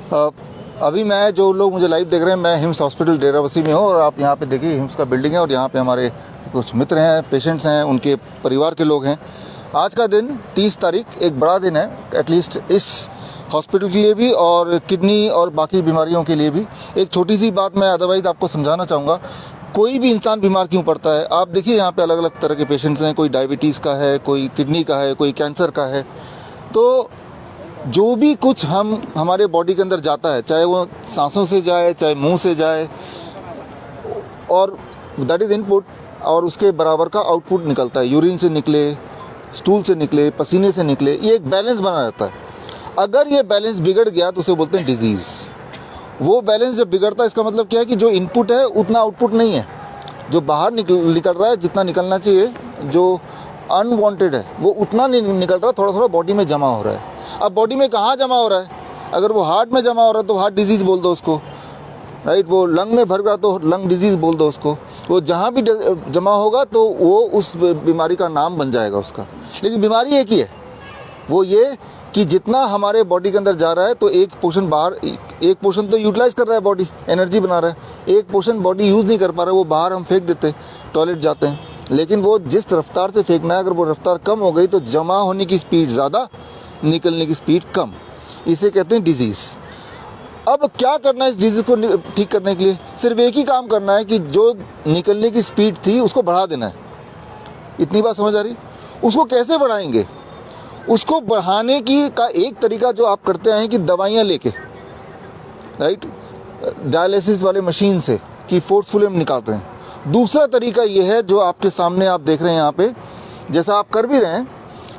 अ, अभी मैं जो लोग मुझे लाइव देख रहे हैं, मैं हिम्स हॉस्पिटल डेराबस्सी में हूँ और आप यहाँ पे देखिए हिम्स का बिल्डिंग है और यहाँ पे हमारे कुछ मित्र हैं, पेशेंट्स हैं, उनके परिवार के लोग हैं। आज का दिन 30 तारीख एक बड़ा दिन है, एटलीस्ट इस हॉस्पिटल के लिए भी और किडनी और बाकी बीमारियों के लिए भी। एक छोटी सी बात मैं अदरवाइज आपको समझाना चाहूँगा, कोई भी इंसान बीमार क्यों पड़ता है। आप देखिए यहाँ पे अलग अलग तरह के पेशेंट्स हैं, कोई डायबिटीज़ का है, कोई किडनी का है, कोई कैंसर का है। तो जो भी कुछ हमारे बॉडी के अंदर जाता है, चाहे वो सांसों से जाए, चाहे मुंह से जाए, और दैट इज़ इनपुट और उसके बराबर का आउटपुट निकलता है। यूरिन से निकले, स्टूल से निकले, पसीने से निकले, ये एक बैलेंस बना रहता है। अगर ये बैलेंस बिगड़ गया तो उसे बोलते हैं डिजीज़। वो बैलेंस जब बिगड़ता है, इसका मतलब क्या है कि जो इनपुट है उतना आउटपुट नहीं है। जो बाहर निकल रहा है, जितना निकलना चाहिए, जो अनवांटेड है वो उतना नहीं निकल रहा, थोड़ा थोड़ा बॉडी में जमा हो रहा है। अब बॉडी में कहाँ जमा हो रहा है? अगर वो हार्ट में जमा हो रहा है तो हार्ट डिजीज़ बोल दो उसको, राइट। वो लंग में भर गया तो लंग डिजीज़ बोल दो उसको। वो जहाँ भी जमा होगा तो वो उस बीमारी का नाम बन जाएगा उसका। लेकिन बीमारी एक ही है, वो ये कि जितना हमारे बॉडी के अंदर जा रहा है तो एक पोर्शन बाहर, एक पोर्शन तो यूटिलाइज कर रहा है, बॉडी एनर्जी बना रहा है, एक पोर्शन बॉडी यूज़ नहीं कर पा रहा है, वो बाहर हम फेंक देते, टॉयलेट जाते हैं। लेकिन वो जिस रफ्तार से फेंकना है, अगर वो रफ्तार कम हो गई तो जमा होने की स्पीड ज़्यादा, निकलने की स्पीड कम। इसे कहते हैं डिजीज़। अब क्या करना है इस डिजीज़ को ठीक करने के लिए? सिर्फ एक ही काम करना है कि जो निकलने की स्पीड थी उसको बढ़ा देना है। इतनी बात समझ आ रही? उसको कैसे बढ़ाएंगे? उसको बढ़ाने की का एक तरीका जो आप करते हैं कि दवाइयाँ लेके, राइट, डायलिसिस वाले मशीन से कि फोर्सफुली हम निकाल रहे हैं। दूसरा तरीका ये है जो आपके सामने आप देख रहे हैं यहाँ पे, जैसा आप कर भी रहे हैं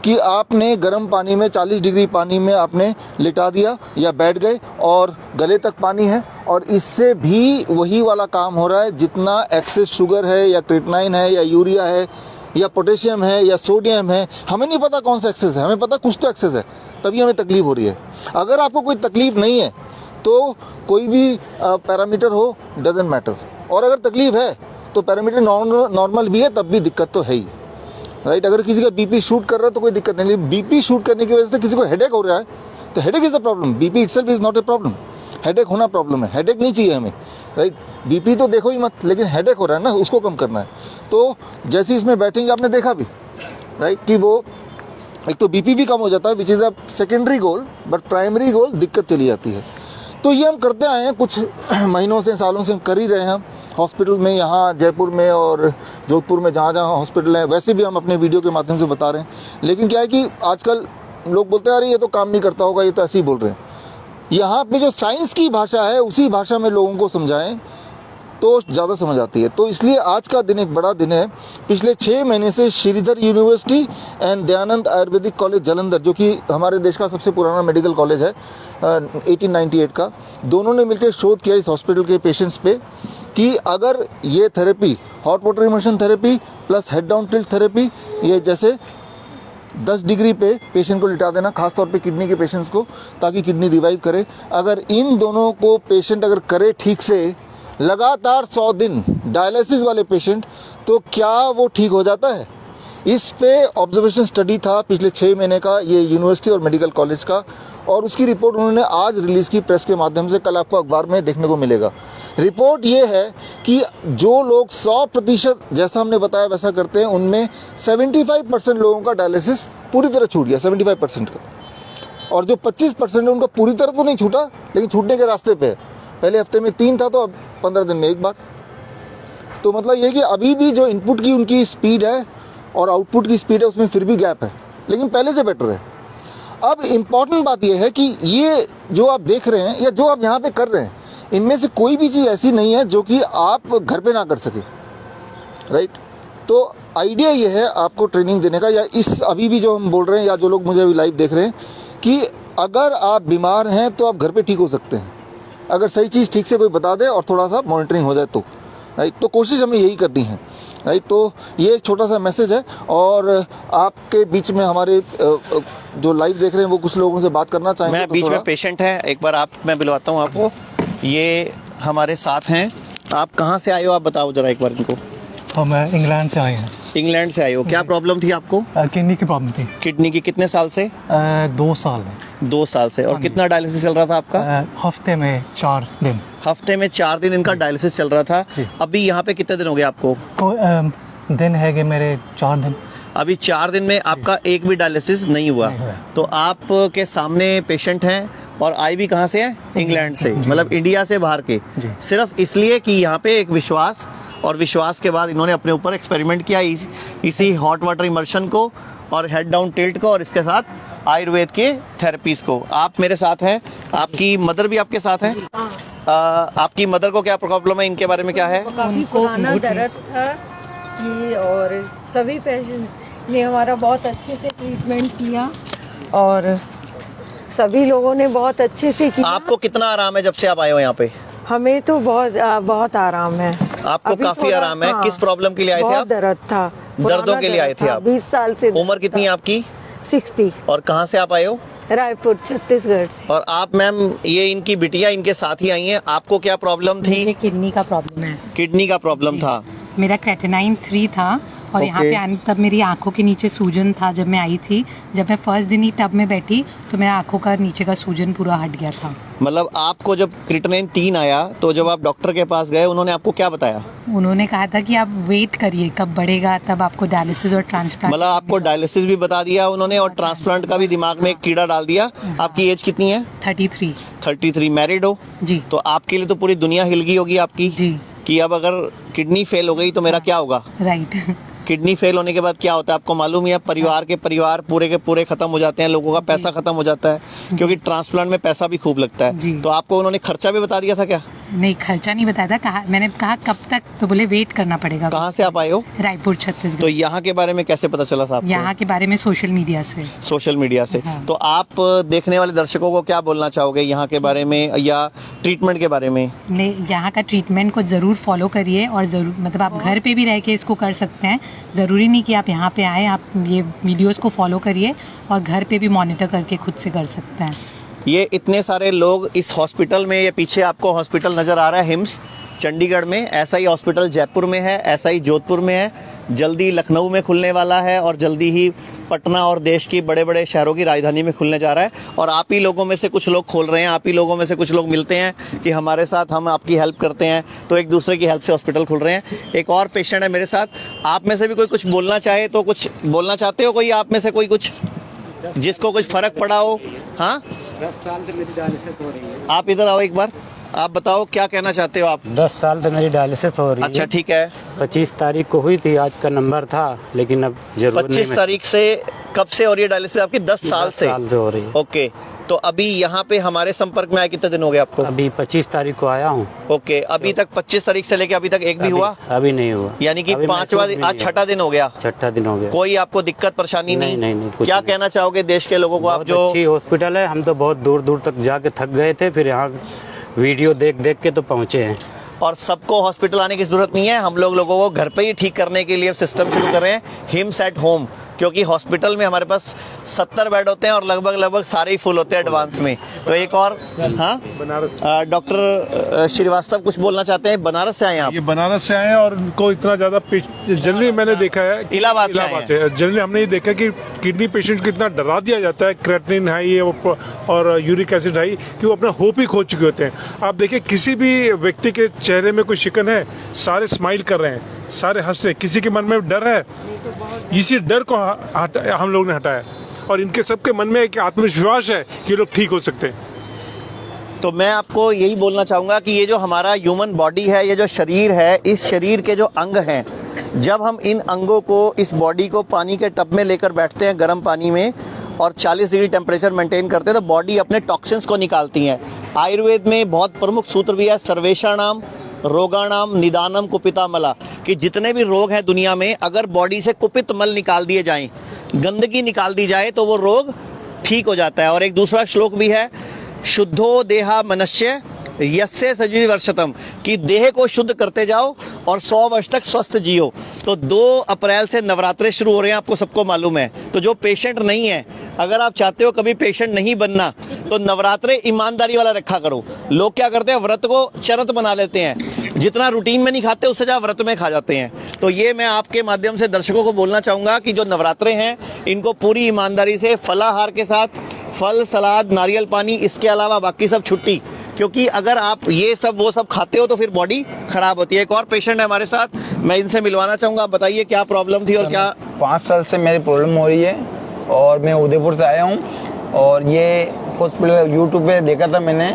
कि आपने गर्म पानी में 40 डिग्री पानी में आपने लिटा दिया या बैठ गए और गले तक पानी है, और इससे भी वही वाला काम हो रहा है। जितना एक्सेस शुगर है या क्रिएटिनिन है या यूरिया है या पोटेशियम है या सोडियम है, हमें नहीं पता कौन सा एक्सेस है, हमें पता कुछ तो एक्सेस है, तभी हमें तकलीफ हो रही है। अगर आपको कोई तकलीफ नहीं है तो कोई भी पैरामीटर हो, डजेंट मैटर। और अगर तकलीफ है तो पैरामीटर नॉर्मल भी है तब भी दिक्कत तो है ही, राइट। अगर किसी का बीपी शूट कर रहा है तो कोई दिक्कत नहीं, लेकिन बीपी शूट करने की वजह से किसी को हेडेक हो रहा है तो headache is the problem. BP itself is not a problem, headache होना प्रॉब्लम है। हेडेक नहीं चाहिए हमें, राइट। बीपी तो देखो ही मत, लेकिन हेडेक हो रहा है ना, उसको कम करना है। तो जैसे इसमें बैठेंगे, आपने देखा भी, राइट, कि वो एक तो बीपी भी कम हो जाता है, which is a secondary goal, but primary goal दिक्कत चली जाती है। तो ये हम करते आए हैं कुछ महीनों से, सालों से हम कर ही रहे हैं हॉस्पिटल में, यहाँ जयपुर में और जोधपुर में, जहाँ जहाँ हॉस्पिटल है। वैसे भी हम अपने वीडियो के माध्यम से बता रहे हैं। लेकिन क्या है कि आजकल लोग बोलते हैं अरे ये तो काम नहीं करता होगा, ये तो ऐसे ही बोल रहे हैं। यहाँ पे जो साइंस की भाषा है उसी भाषा में लोगों को समझाएं तो ज़्यादा समझ आती है। तो इसलिए आज का दिन एक बड़ा दिन है। पिछले 6 महीने से Sridhar university and Dayanand Ayurvedic college Jalandhar, जो कि हमारे देश का सबसे पुराना मेडिकल कॉलेज है 1898 का, दोनों ने मिलकर शोध किया इस हॉस्पिटल के पेशेंट्स पे कि अगर ये therapy, hot water immersion therapy plus head down tilt therapy, ये जैसे 10 डिग्री पे पेशेंट को लिटा देना, खासतौर पे किडनी के पेशेंट्स को, ताकि किडनी रिवाइव करे, अगर इन दोनों को पेशेंट अगर करे ठीक से लगातार 100 दिन, डायलिसिस वाले पेशेंट, तो क्या वो ठीक हो जाता है? इस पे ऑब्जर्वेशन स्टडी था पिछले 6 महीने का, ये यूनिवर्सिटी और मेडिकल कॉलेज का, और उसकी रिपोर्ट उन्होंने आज रिलीज़ की प्रेस के माध्यम से। कल आपको अखबार में देखने को मिलेगा। रिपोर्ट ये है कि जो लोग 100% जैसा हमने बताया वैसा करते हैं, उनमें 75% लोगों का डायलिसिस पूरी तरह छूट गया, 75% का। और जो 25% है उनका पूरी तरह तो नहीं छूटा, लेकिन छूटने के रास्ते पे है। पहले हफ्ते में 3 था तो अब 15 दिन में 1 बार। तो मतलब ये कि अभी भी जो इनपुट की उनकी स्पीड है और आउटपुट की स्पीड है उसमें फिर भी गैप है, लेकिन पहले से बेटर है। अब इम्पॉर्टेंट बात यह है कि ये जो आप देख रहे हैं या जो आप यहाँ पे कर रहे हैं, इनमें से कोई भी चीज़ ऐसी नहीं है जो कि आप घर पे ना कर सके, राइट। तो आइडिया ये है आपको ट्रेनिंग देने का, या इस अभी भी जो हम बोल रहे हैं, या जो लोग मुझे अभी लाइव देख रहे हैं, कि अगर आप बीमार हैं तो आप घर पे ठीक हो सकते हैं, अगर सही चीज़ ठीक से कोई बता दे और थोड़ा सा मॉनिटरिंग हो जाए तो, राइट। तो कोशिश हमें यही करनी है, राइट। तो ये एक छोटा सा मैसेज है। और आपके बीच में हमारे जो लाइव देख रहे हैं वो कुछ लोगों से बात करना चाहेंगे। मैं तो बीच में पेशेंट है, एक बार मैं बुलवाता हूँ आपको। ये हमारे साथ हैं। आप कहाँ से आए हो, आप बताओ जरा एक बार इनको। हम इंग्लैंड से आए हैं। इंग्लैंड से आए हो, क्या प्रॉब्लम थी आपको? किडनी की प्रॉब्लम थी। किडनी की कितने साल से? 2 साल है। 2 साल से। और कितना डायलिसिस चल रहा था आपका? हफ्ते में 4 दिन। हफ्ते में 4 दिन इनका डायलिसिस चल रहा था। अभी यहाँ पे कितने दिन हो गए आपको? दिन है कि मेरे 4 दिन। अभी 4 दिन में आपका एक भी डायलिसिस नहीं हुआ। तो आप के सामने पेशेंट हैं और आए भी कहाँ से हैं? इंग्लैंड से, मतलब इंडिया से बाहर के। सिर्फ इसलिए कि यहाँ पे एक विश्वास, और विश्वास के बाद इन्होंने अपने ऊपर एक्सपेरिमेंट किया इसी हॉट वाटर इमर्शन को और हेड डाउन टिल्ट को और इसके साथ आयुर्वेद के थेरेपीज को। आप मेरे साथ हैं, आपकी मदर भी आपके साथ हैं। आपकी मदर को क्या प्रॉब्लम है, इनके बारे में क्या है? काफी पुराना दर्द था कि, और सभी पेशेंट ने हमारा बहुत अच्छे से ट्रीटमेंट किया और सभी लोगों ने बहुत अच्छे से किया। आपको कितना आराम है जब से आप आए हो यहाँ पे? हमें तो बहुत आराम है। आपको काफी आराम है। हाँ, किस प्रॉब्लम के लिए आए थे आप? दर्द था, दर्दों के लिए आए थे आप? 20 साल से। उम्र कितनी है आपकी? 60। और कहाँ से आप आए हो? रायपुर, छत्तीसगढ़ से। और आप मैम, ये इनकी बिटिया इनके साथ ही आई हैं। आपको क्या प्रॉब्लम थी? मुझे किडनी का प्रॉब्लम है। किडनी का प्रॉब्लम था। मेरा क्रेटिनाइन 3 था और यहाँ पे आने तब मेरी आंखों के नीचे सूजन था। जब मैं आई थी, जब मैं फर्स्ट दिन ही टब में बैठी तो मेरा आंखों का नीचे का सूजन पूरा हट गया था। मतलब आपको जब क्रिएटिनिन 3 आया तो जब आप डॉक्टर के पास गए, उन्होंने आपको क्या बताया? उन्होंने कहा था कि आप वेट करिए, कब बढ़ेगा तब आपको डायलिसिस और ट्रांसप्लांट। मतलब आपको डायलिसिस भी बता दिया उन्होंने और ट्रांसप्लांट का भी दिमाग में एक कीड़ा डाल दिया। आपकी एज कितनी है? 33। मैरिड हो? जी। तो आपके लिए तो पूरी दुनिया हिल गई होगी आपकी जी। कि अब अगर किडनी फेल हो गई तो मेरा क्या होगा? राइट। किडनी फेल होने के बाद क्या होता है आपको मालूम ही है? परिवार के पूरे खत्म हो जाते हैं, लोगों का पैसा खत्म हो जाता है, क्योंकि ट्रांसप्लांट में पैसा भी खूब लगता है। तो आपको उन्होंने खर्चा भी बता दिया था क्या? नहीं, खर्चा नहीं बताया था। मैंने कहा कब तक, तो बोले वेट करना पड़ेगा। कहाँ से आप आए हो? रायपुर, छत्तीसगढ़। तो यहाँ के बारे में कैसे पता चला था आपको? यहाँ के बारे में सोशल मीडिया से। सोशल मीडिया से। हाँ। तो आप देखने वाले दर्शकों को क्या बोलना चाहोगे यहाँ के बारे में या ट्रीटमेंट के बारे में? यहाँ का ट्रीटमेंट को ज़रूर फॉलो करिए और ज़रूर, मतलब आप घर पे भी रह के इसको कर सकते हैं। ज़रूरी नहीं कि आप यहाँ पे आए, आप ये वीडियोस को फॉलो करिए और घर पे भी मॉनिटर करके खुद से कर सकते हैं। ये इतने सारे लोग इस हॉस्पिटल में, ये पीछे आपको हॉस्पिटल नज़र आ रहा है हिम्स चंडीगढ़ में, ऐसा ही हॉस्पिटल जयपुर में है, ऐसा ही जोधपुर में है, जल्दी लखनऊ में खुलने वाला है और जल्दी ही पटना और देश की बड़े बड़े शहरों की राजधानी में खुलने जा रहा है। और आप ही लोगों में से कुछ लोग खोल रहे हैं, आप ही लोगों में से कुछ लोग मिलते हैं कि हमारे साथ, हम आपकी हेल्प करते हैं, तो एक दूसरे की हेल्प से हॉस्पिटल खुल रहे हैं। एक और पेशेंट है मेरे साथ, आप में से भी कोई कुछ बोलना चाहे तो कुछ बोलना चाहते हो? कोई आप में से कोई कुछ जिसको कुछ फर्क पड़ा हो? हाँ, 10 साल से मेरी डायलिसिस हो रही है। आप इधर आओ एक बार, आप बताओ क्या कहना चाहते हो आप? 10 साल से मेरी डायलिसिस हो रही है। अच्छा, ठीक है। 25 तारीख को हुई थी, आज का नंबर था, लेकिन अब जरूर 25 तारीख से कब से हो रही है डायलिसिस आपकी? 10 साल से। 10 साल से हो रही है। ओके, तो अभी यहाँ पे हमारे संपर्क में आए कितने दिन हो गए आपको? अभी 25 तारीख को आया हूँ। ओके, अभी तक 25 तारीख से लेके अभी तक एक भी हुआ? अभी नहीं हुआ। यानी कि अभी 5वां, महसूस भी आज नहीं 6ठा दिन हो गया। 6ठा दिन हो गया। कोई आपको दिक्कत परेशानी नहीं? नहीं, कुछ क्या नहीं। कहना चाहोगे देश के लोगों को आप? बहुत जो अच्छी हॉस्पिटल है, हम तो बहुत दूर दूर तक जाके थक गए थे, फिर यहाँ वीडियो देख देख के तो पहुँचे हैं। और सबको हॉस्पिटल आने की जरूरत नहीं है, हम लोगों को घर पे ही ठीक करने के लिए सिस्टम शुरू कर रहे हैं, हिम्स एट होम। क्योंकि हॉस्पिटल में हमारे पास 70 बेड होते हैं और लगभग सारे ही फुल होते हैं एडवांस में। तो एक और, हाँ, डॉक्टर श्रीवास्तव कुछ बोलना चाहते हैं? बनारस से आए आप? ये बनारस से आए हैं और इनको इतना ज्यादा जनरली मैंने देखा है, इलाहाबाद से जनरली हमने ये देखा कि किडनी पेशेंट को इतना डरा दिया जाता है, क्रेटिनिन हाई और यूरिक एसिड हाई, कि वो अपना होप ही खो चुके होते हैं। आप देखिए, किसी भी व्यक्ति के चेहरे में कोई शिकन है, सारे स्माइल कर रहे हैं, सारे हंस रहे हैं। किसी के मन में डर है, इसी डर को हम लोग ने हटाया और इनके सबके मन में एक आत्मविश्वास है कि लोग ठीक हो सकते हैं। तो मैं आपको यही बोलना चाहूँगा कि ये जो हमारा ह्यूमन बॉडी है, ये जो शरीर है, इस शरीर के जो अंग हैं, जब हम इन अंगों को, इस बॉडी को पानी के टब में लेकर बैठते हैं गर्म पानी में और 40 डिग्री टेम्परेचर मेंटेन करते हैं, तो बॉडी अपने टॉक्सिन्स को निकालती है। आयुर्वेद में बहुत प्रमुख सूत्र भी है, सर्वेषाणाम रोगाणाम निदानम कुपितामला, कि जितने भी रोग हैं दुनिया में, अगर बॉडी से कुपित मल निकाल दिए जाएं, गंदगी निकाल दी जाए, तो वो रोग ठीक हो जाता है। और एक दूसरा श्लोक भी है, शुद्धो देहा मनुष्य यस्य सजीव वर्षतम, कि देह को शुद्ध करते जाओ और 100 वर्ष तक स्वस्थ जियो। तो 2 अप्रैल से नवरात्रे शुरू हो रहे हैं, आपको सबको मालूम है। तो जो पेशेंट नहीं है, अगर आप चाहते हो कभी पेशेंट नहीं बनना, तो नवरात्रे ईमानदारी वाला रखा करो। लोग क्या करते हैं, व्रत को चरत बना लेते हैं। जितना रूटीन में नहीं खाते उससे ज़्यादा व्रत में खा जाते हैं। तो ये मैं आपके माध्यम से दर्शकों को बोलना चाहूँगा कि जो नवरात्रे हैं इनको पूरी ईमानदारी से फलाहार के साथ फल, सलाद, नारियल पानी, इसके अलावा बाकी सब छुट्टी, क्योंकि अगर आप ये सब वो सब खाते हो तो फिर बॉडी खराब होती है। एक और पेशेंट है हमारे साथ, मैं इनसे मिलवाना चाहूँगा। आप बताइए क्या प्रॉब्लम थी और क्या? 5 साल से मेरी प्रॉब्लम हो रही है और मैं उदयपुर से आया हूँ और ये हॉस्पिटल यूट्यूब पे देखा था मैंने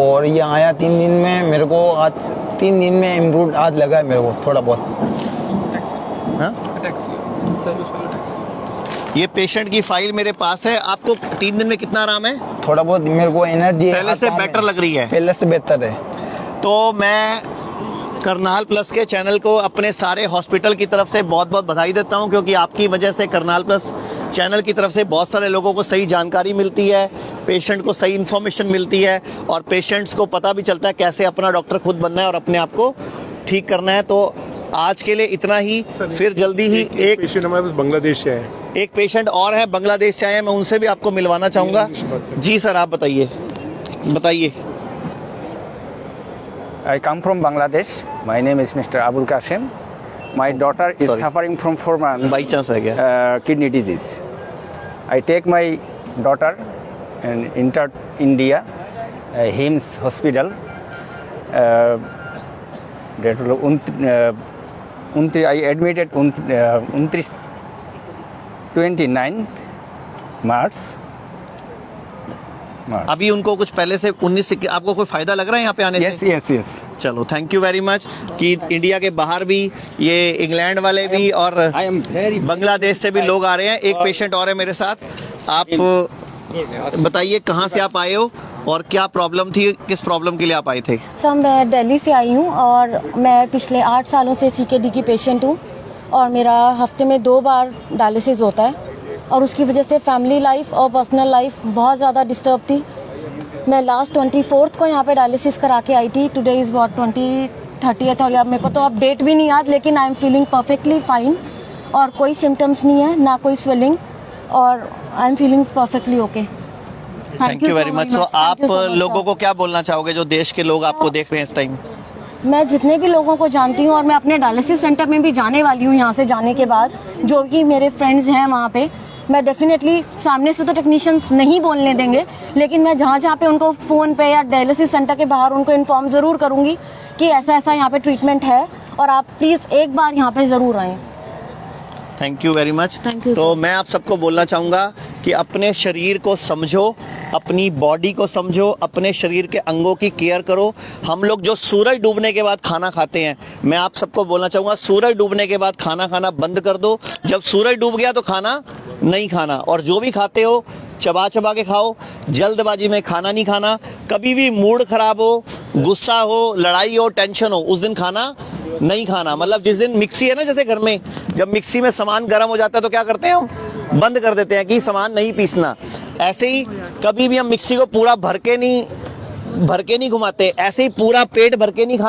और ये आया 3 दिन में, मेरे को आज 3 दिन में इम्प्रूव आज लगा है मेरे को थोड़ा बहुत। हाँ? ये पेशेंट की फाइल मेरे पास है। आपको 3 दिन में कितना आराम है? थोड़ा बहुत मेरे को एनर्जी पहले से बेटर लग रही है? पहले से बेहतर है। तो मैं करनाल प्लस के चैनल को अपने सारे हॉस्पिटल की तरफ से बहुत बहुत बधाई देता हूं, क्योंकि आपकी वजह से करनाल प्लस चैनल की तरफ से बहुत सारे लोगों को सही जानकारी मिलती है, पेशेंट को सही इन्फॉर्मेशन मिलती है और पेशेंट्स को पता भी चलता है कैसे अपना डॉक्टर खुद बनना है और अपने आप को ठीक करना है। तो आज के लिए इतना ही, फिर जल्दी ही एक पेशेंट हमारे पास बांग्लादेश से है। एक पेशेंट और है बांग्लादेश से आए हैं, मैं उनसे भी आपको मिलवाना चाहूँगा। जी सर, आप बताइए। I come from Bangladesh. My name is Mr. Abul Qasim. My daughter is Sorry. suffering from 4 months by chance है क्या? kidney disease. I take my daughter and entered India, HIMS hospital. I admitted 29th March. अभी उनको कुछ पहले से 19 से आपको कोई फायदा लग रहा है यहाँ पे आने Yes, से? yes, yes. चलो, थैंक यू वेरी मच कि इंडिया के बाहर भी, ये इंग्लैंड वाले भी और I am very बांग्लादेश से भी लोग आ रहे हैं। एक पेशेंट और है मेरे साथ। आप बताइए कहाँ से आप आए हो और क्या प्रॉब्लम थी, किस प्रॉब्लम के लिए आप आए थे? सर, मैं दिल्ली से आई हूँ और मैं पिछले 8 सालों से CKD की पेशेंट हूँ और मेरा हफ्ते में 2 बार डायलिसिस होता है और उसकी वजह से फैमिली लाइफ और पर्सनल लाइफ बहुत ज़्यादा डिस्टर्ब थी। मैं लास्ट 24th को यहाँ पे डायलिसिस करा के आई थी। टुडे इज़ व्हाट 30th और यार मेरे को तो अब डेट भी नहीं याद, लेकिन I am feeling perfectly fine और कोई सिम्टम्स नहीं है, ना कोई स्वेलिंग और I am feeling perfectly okay. Thank you very much. तो आप लोगों को क्या बोलना चाहोगे जो देश के लोग आपको देख रहे हैं इस टाइम? मैं जितने भी लोगों को जानती हूँ और मैं अपने डायलिसिस सेंटर में भी जाने वाली हूँ यहाँ से जाने के बाद, जो कि मेरे फ्रेंड्स हैं वहाँ पे, मैं डेफिनेटली सामने से तो टेक्नीशियंस नहीं बोलने देंगे, लेकिन मैं जहाँ जहाँ पे उनको फ़ोन पे या डायलिसिस सेंटर के बाहर उनको इन्फॉर्म ज़रूर करूँगी कि ऐसा ऐसा यहाँ पे ट्रीटमेंट है और आप प्लीज़ एक बार यहाँ पे ज़रूर आएँ। Thank you very much. तो मैं आप सबको बोलना चाहूँगा कि अपने शरीर को समझो, अपनी बॉडी को समझो, अपने शरीर के अंगों की केयर करो। हम लोग जो सूरज डूबने के बाद खाना खाते हैं, मैं आप सबको बोलना चाहूँगा सूरज डूबने के बाद खाना खाना बंद कर दो। जब सूरज डूब गया तो खाना नहीं खाना, और जो भी खाते हो चबा चबा के खाओ, जल्दबाजी में खाना नहीं खाना। कभी भी मूड खराब हो, गुस्सा हो, लड़ाई हो, टेंशन हो, उस दिन खाना नहीं खाना। मतलब जिस दिन मिक्सी है ना, जैसे घर में जब मिक्सी में सामान गर्म हो जाता है तो क्या करते हैं हम? बंद कर देते हैं कि सामान नहीं पीसना। ऐसे ही कभी भी हम मिक्सी को पूरा भर के नहीं घुमाते, ऐसे ही पूरा पेट भर के नहीं खाना।